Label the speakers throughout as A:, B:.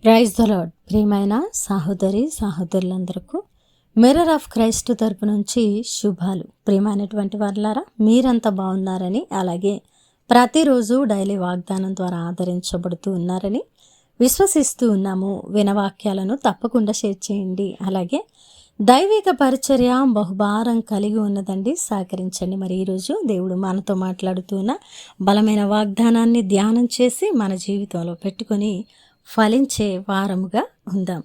A: Praise the lord. ప్రియమైన సహోదరులందరికీ mirror of Christ తరపు నుంచి శుభాలు. ప్రియమైనటువంటి వారులారా, మీరంతా బాగున్నారని, అలాగే ప్రతిరోజు డైలీ వాగ్దానం ద్వారా ఆదరించబడుతూ ఉన్నారని విశ్వసిస్తూ ఉన్నాము. వినవాక్యాలను తప్పకుండా షేర్ చేయండి. అలాగే దైవిక పరిచర్య బహుభారం కలిగి ఉన్నదండి, సహకరించండి. మరి ఈరోజు దేవుడు మనతో మాట్లాడుతున్న బలమైన వాగ్దానాన్ని ధ్యానం చేసి మన జీవితంలో పెట్టుకొని ఫలించే వారముగా ఉందాం.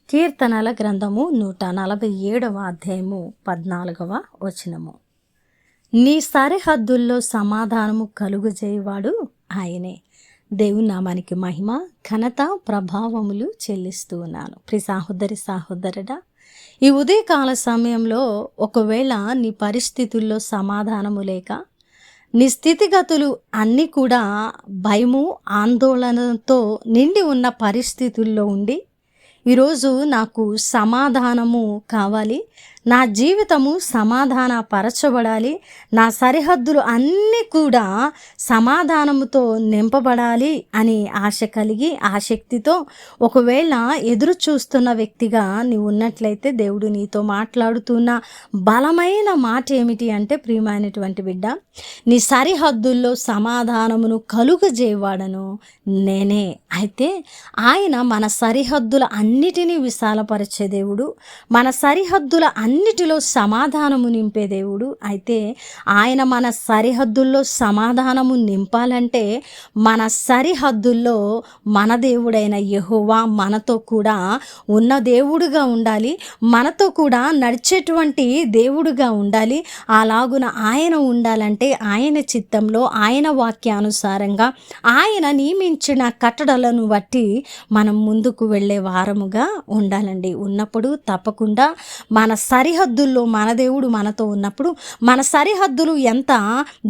A: కీర్తనల గ్రంథము 147వ అధ్యాయము 14వ వచనము. నీ సరిహద్దుల్లో సమాధానము కలుగజేయవాడు ఆయనే. దేవుని నామానికి మహిమ, ఘనత, ప్రభావములు చెల్లిస్తూ ఉన్నాను. ప్రియ సహోదరుడా, ఈ ఉదయకాల సమయంలో ఒకవేళ నీ పరిస్థితుల్లో సమాధానము లేక, నీ స్థితిగతులు అన్నీ కూడా భయము, ఆందోళనతో నిండి ఉన్న పరిస్థితుల్లో ఉండి, ఈరోజు నాకు సమాధానము కావాలి, నా జీవితము సమాధాన పరచబడాలి, నా సరిహద్దులు అన్నీ కూడా సమాధానముతో నింపబడాలి అని ఆశ కలిగి, ఆసక్తితో ఒకవేళ ఎదురు చూస్తున్న వ్యక్తిగా నీవు ఉన్నట్లయితే దేవుడు నీతో మాట్లాడుతున్న బలమైన మాట ఏమిటి అంటే, ప్రియమైనటువంటి బిడ్డ, నీ సరిహద్దుల్లో సమాధానమును కలుగజేయవాడను నేనే. అయితే ఆయన మన సరిహద్దుల అన్నిటినీ విశాలపరిచే దేవుడు, మన సరిహద్దుల అన్నిటిలో సమాధానము నింపే దేవుడు. అయితే ఆయన మన సరిహద్దుల్లో సమాధానము నింపాలంటే మన సరిహద్దుల్లో మన దేవుడైన యెహోవా మనతో కూడా ఉన్న దేవుడుగా ఉండాలి, మనతో కూడా నడిచేటువంటి దేవుడుగా ఉండాలి. అలాగున ఆయన ఉండాలంటే ఆయన చిత్తంలో, ఆయన వాక్యానుసారంగా ఆయన నియమించిన కట్టడలను బట్టి మనం ముందుకు వెళ్ళే వారముగా ఉండాలండి. ఉన్నప్పుడు తప్పకుండా మన సరిహద్దుల్లో మన దేవుడు మనతో ఉన్నప్పుడు, మన సరిహద్దులు ఎంత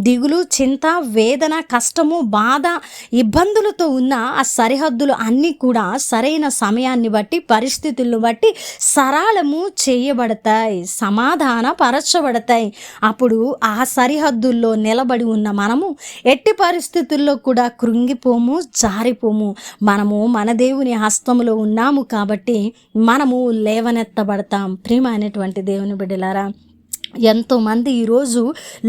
A: దిగులు, చింత, వేదన, కష్టము, బాధ, ఇబ్బందులతో ఉన్న ఆ సరిహద్దులు అన్నీ కూడా సరైన సమయాన్ని బట్టి, పరిస్థితులను బట్టి సరళము చేయబడతాయి, సమాధాన పరచబడతాయి. అప్పుడు ఆ సరిహద్దుల్లో నిలబడి ఉన్న మనము ఎట్టి పరిస్థితుల్లో కూడా కృంగిపోము, జారిపోము. మనము మన దేవుని హస్తములో ఉన్నాము కాబట్టి మనము లేవనెత్తబడతాం. ప్రియమైనటువంటి దేవుని బిడ్డలారా, ఎంతోమంది ఈరోజు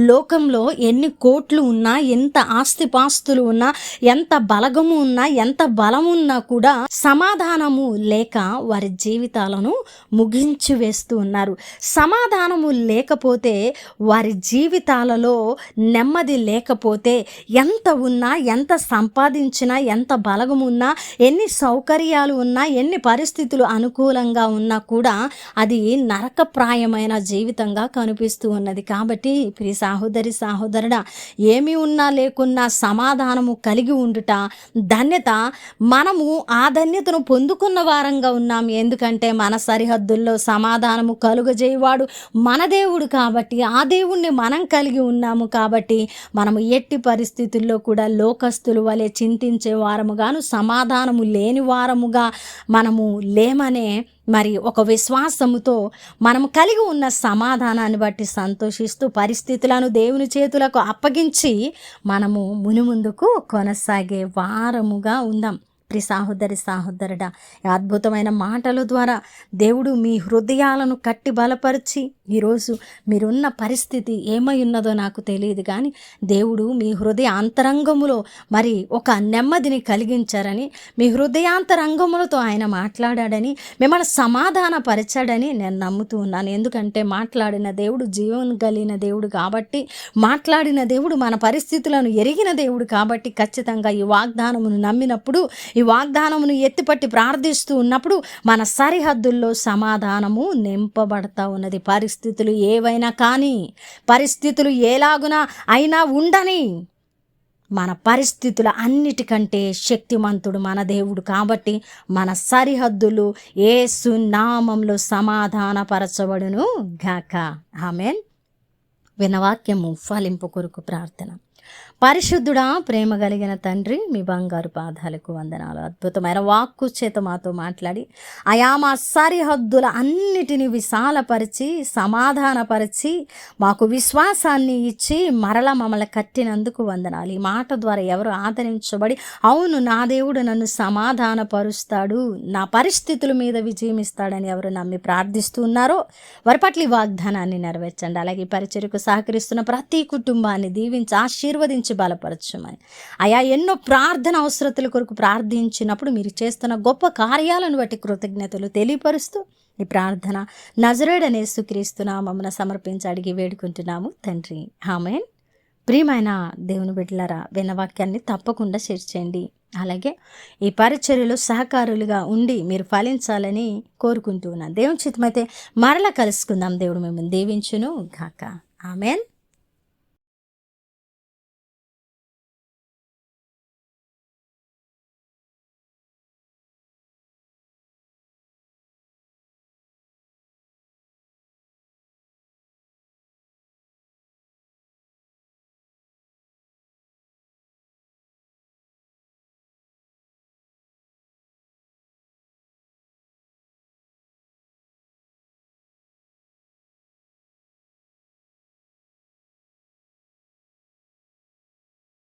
A: లోకంలో ఎన్ని కోట్లు ఉన్నా, ఎంత ఆస్తిపాస్తులు ఉన్నా, ఎంత బలగము ఉన్నా, ఎంత బలం ఉన్నా కూడా సమాధానము లేక వారి జీవితాలను ముగించి వేస్తూ ఉన్నారు. సమాధానము లేకపోతే, వారి జీవితాలలో నెమ్మది లేకపోతే, ఎంత ఉన్నా, ఎంత సంపాదించినా, ఎంత బలగము ఉన్నా, ఎన్ని సౌకర్యాలు ఉన్నా, ఎన్ని పరిస్థితులు అనుకూలంగా ఉన్నా కూడా అది నరకప్రాయమైన జీవితంగా కనిపిస్తూ ఉన్నది. కాబట్టి ప్రియ సహోదరుడా, ఏమి ఉన్నా లేకున్నా సమాధానము కలిగి ఉండుట ధన్యత. మనము ఆ ధన్యతను పొందుకున్న వారంగా ఉన్నాం. ఎందుకంటే మన సరిహద్దుల్లో సమాధానము కలుగజేయవాడు మన దేవుడు కాబట్టి, ఆ దేవుణ్ణి మనం కలిగి ఉన్నాము కాబట్టి మనము ఎట్టి పరిస్థితుల్లో కూడా లోకస్తుల వలె చింతించే వారముగాను, సమాధానము లేని వారముగా మనము లేమనే మరి ఒక విశ్వాసముతో మనము కలిగి ఉన్న సమాధానాన్ని బట్టి సంతోషిస్తూ పరిస్థితులను దేవుని చేతులకు అప్పగించి మనము మునుముందుకు కొనసాగే వారముగా ఉందాం. ప్రియ సహోదరుడా, అద్భుతమైన మాటల ద్వారా దేవుడు మీ హృదయాలను కట్టి బలపరిచి, ఈరోజు మీరున్న పరిస్థితి ఏమై ఉన్నదో నాకు తెలియదు కానీ దేవుడు మీ హృదయ అంతరంగములో మరి ఒక నెమ్మదిని కలిగించారని, మీ హృదయాంతరంగములతో ఆయన మాట్లాడాడని, మిమ్మల్ని సమాధాన పరిచాడని నేను నమ్ముతూ ఉన్నాను. ఎందుకంటే మాట్లాడిన దేవుడు జీవం కలిగిన దేవుడు కాబట్టి, మాట్లాడిన దేవుడు మన పరిస్థితులను ఎరిగిన దేవుడు కాబట్టి, ఖచ్చితంగా ఈ వాగ్దానమును నమ్మినప్పుడు, ఈ వాగ్దానమును ఎత్తిపట్టి ప్రార్థిస్తూ ఉన్నప్పుడు మన సరిహద్దుల్లో సమాధానము నింపబడతా ఉన్నది. పరిస్థితులు ఏవైనా కానీ, పరిస్థితులు ఎలాగునా అయినా ఉండని, మన పరిస్థితుల అన్నిటికంటే శక్తిమంతుడు మన దేవుడు కాబట్టి మన సరిహద్దులు యేసు నామములో సమాధానపరచబడును గాక. ఆమేన్. వినవాక్యము ఫలింపు కొరకు ప్రార్థన. పరిశుద్ధుడా, ప్రేమ కలిగిన తండ్రి, మీ బంగారు పాదాలకు వందనాలు. అద్భుతమైన వాక్కు చేత మాతో మాట్లాడి అయా మా సరిహద్దుల అన్నిటినీ విశాలపరిచి సమాధానపరిచి మాకు విశ్వాసాన్ని ఇచ్చి మరల మమ్మల్ని కట్టినందుకు వందనాలు. ఈ మాట ద్వారా ఎవరు ఆదరించబడి అవును నా దేవుడు నన్ను సమాధానపరుస్తాడు, నా పరిస్థితుల మీద విజయం ఇస్తాడని ఎవరు నమ్మి ప్రార్థిస్తున్నారో వారి పట్ల ఈ వాగ్దానాన్ని నెరవేర్చండి. అలాగే ఈ పరిచర్యకు సహకరిస్తున్న ప్రతి కుటుంబాన్ని దీవించి ఆశీర్వదించి బలపరచమని అయా ఎన్నో ప్రార్థన అవసరతల కొరకు ప్రార్థించినప్పుడు మీరు చేస్తున్న గొప్ప కార్యాలను బట్టి కృతజ్ఞతలు తెలియపరుస్తూ ఈ ప్రార్థన నజరేయుడైన యేసుక్రీస్తు నామమున సమర్పించి అడిగి వేడుకుంటున్నాము తండ్రి, ఆమేన్. ప్రియమైన దేవుని బిడ్డలారా, విన్న వాక్యాన్ని తప్పకుండా షేర్ చేయండి. అలాగే ఈ పరిచర్యలో సహకారులుగా ఉండి మీరు ఫలించాలని కోరుకుంటూ ఉన్నాను. దేవుని చిత్తమైతే మరలా కలుసుకుందాం. దేవుడు మిమ్మల్ని దీవించును గాక. ఆమేన్.